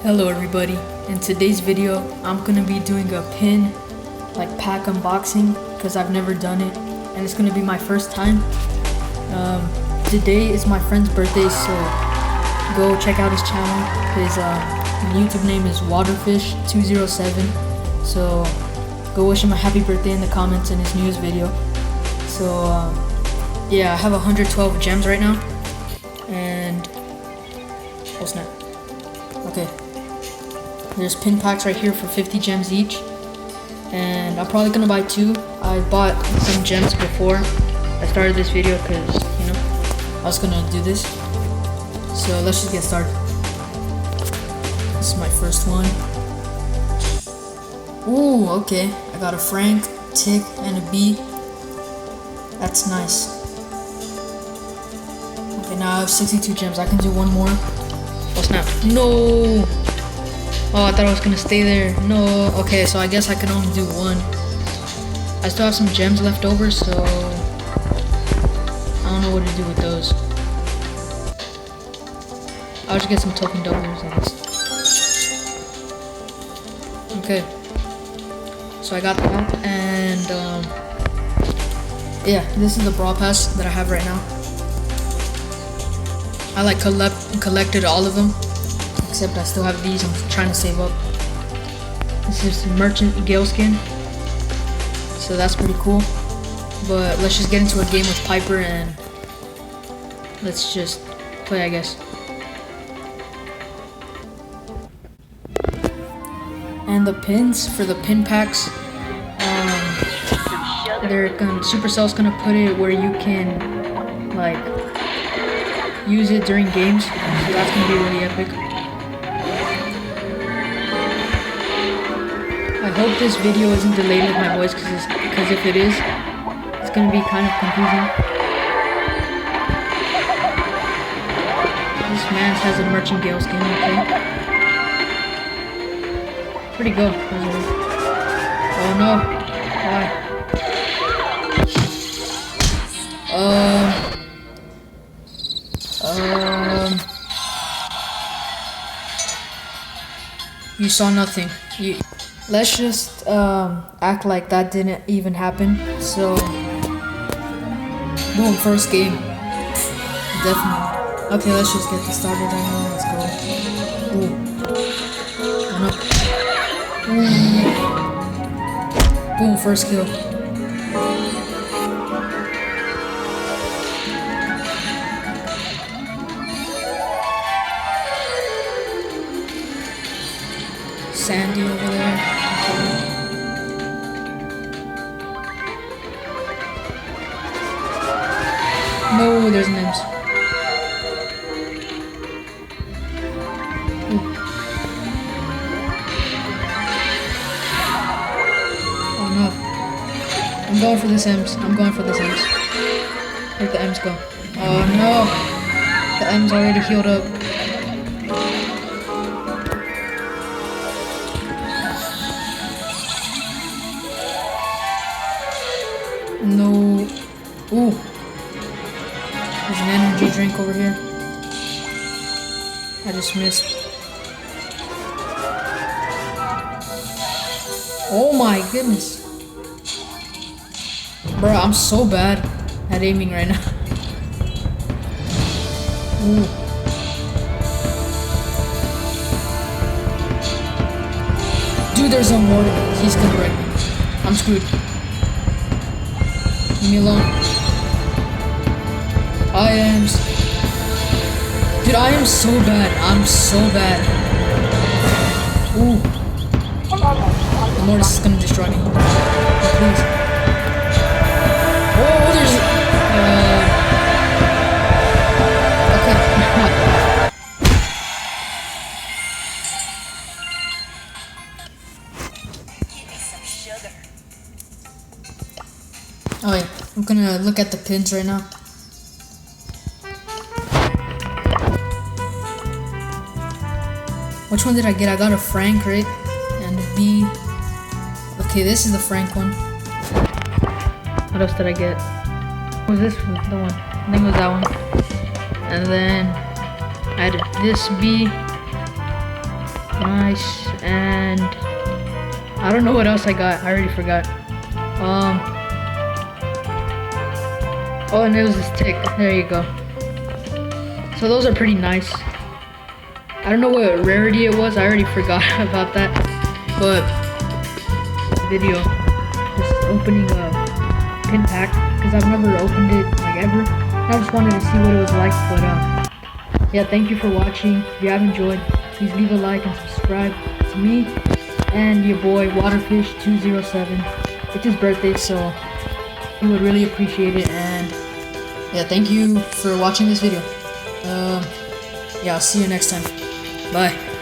Hello everybody, in today's video I'm gonna be doing a pin pack unboxing because I've never done it and it's gonna be my first time. Today is my friend's birthday, so go check out his channel. His YouTube name is Waterfish207, so go wish him a happy birthday in the comments in his newest video. So yeah, I have 112 gems right now and oh snap. Okay, there's pin packs right here for 50 gems each, and I'm probably gonna buy two. I bought some gems before I started this video because, you know, I was gonna do this. So let's just get started. This is my first one. Ooh, okay, I got a Frank, Tick, and a B. That's nice. Okay, now I have 62 gems. I can do one more. Oh snap. No! Oh, I thought I was gonna stay there. No. Okay, so I guess I can only do one. I still have some gems left over, so I don't know what to do with those. I'll just get some token doublers, I guess. Okay. So I got that, and yeah, this is the Brawl Pass that I have right now. I collected all of them, except I still have these. I'm trying to save up. This is Merchant Gale skin, so that's pretty cool. But let's just get into a game with Piper and let's just play, I guess. And the pins for the pin packs, Supercell's gonna put it where you can use it during games, so that's gonna be really epic. I hope this video isn't delayed with my voice, because if it is, it's gonna be kind of confusing. This man has a Merchant Gale skin, okay. Pretty good. Oh no, why? You saw nothing. Let's just act like that didn't even happen. So, boom, first game. Definitely. Okay, let's just get this started right now. Let's go. Ooh. Oh no. Ooh. Boom, first kill. Sandy over there. No, there's an Ems. Oh no. I'm going for this Ems. Where'd the Ems go? Oh no. The Ems already healed up. No. Ooh. There's an energy drink over here. I just missed. Oh my goodness. Bro, I'm so bad at aiming right now. Ooh. Dude, there's a more. He's gonna wreck me. I'm screwed. Leave me alone. Dude, I am so bad. I'm so bad. Ooh. The Mortis is gonna destroy me. Please. Oh, there's... okay. Alright, I'm gonna look at the pins right now. Which one did I get? I got a Frank, right? And a B. Okay, this is the Frank one. What else did I get? What was this one? The one? I think it was that one. And then I had this B. Nice. And I don't know what else I got. I already forgot. Oh, and it was this tick. There you go. So those are pretty nice. I don't know what rarity it was. I already forgot about that. But video, just opening a pin pack, because I've never opened it like ever. I just wanted to see what it was like. But yeah, thank you for watching. If you have enjoyed, please leave a like and subscribe to me and your boy Waterfish207. It's his birthday, so he would really appreciate it. And yeah, thank you for watching this video. Yeah, I'll see you next time. Bye.